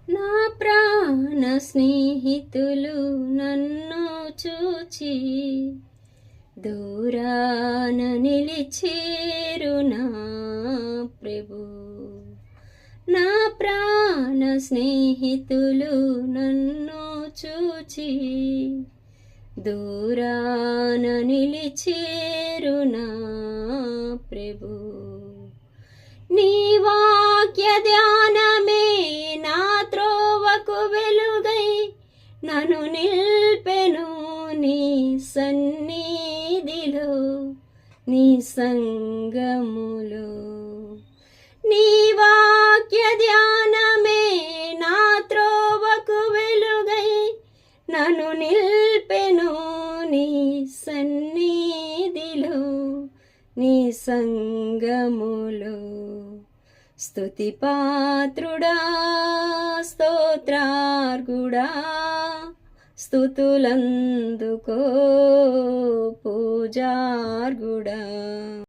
నా ప్రాణ స్నేహితులు నన్ను చూచి దూరాన నిలిచేరు నా ప్రభు. నా ప్రాణ స్నేహితులు నన్ను చూచి దూరాన నిలిచేరు నా ప్రభు. నీ వాక్య ధ్యానమే నా త్రోవకు వెలుగై నన్ను నిల్పెను నీ సన్నిధిలో నీ సంగములో. నీ వాక్య ధ్యానమే నా త్రోవకు వెలుగై నన్ను నిల్పెను నీ సన్నిధిలో నీ సంగములో. స్తుతి పాత్రుడా స్తోత్రార్గుడా స్తుతులందుకో పూజార్గుడా.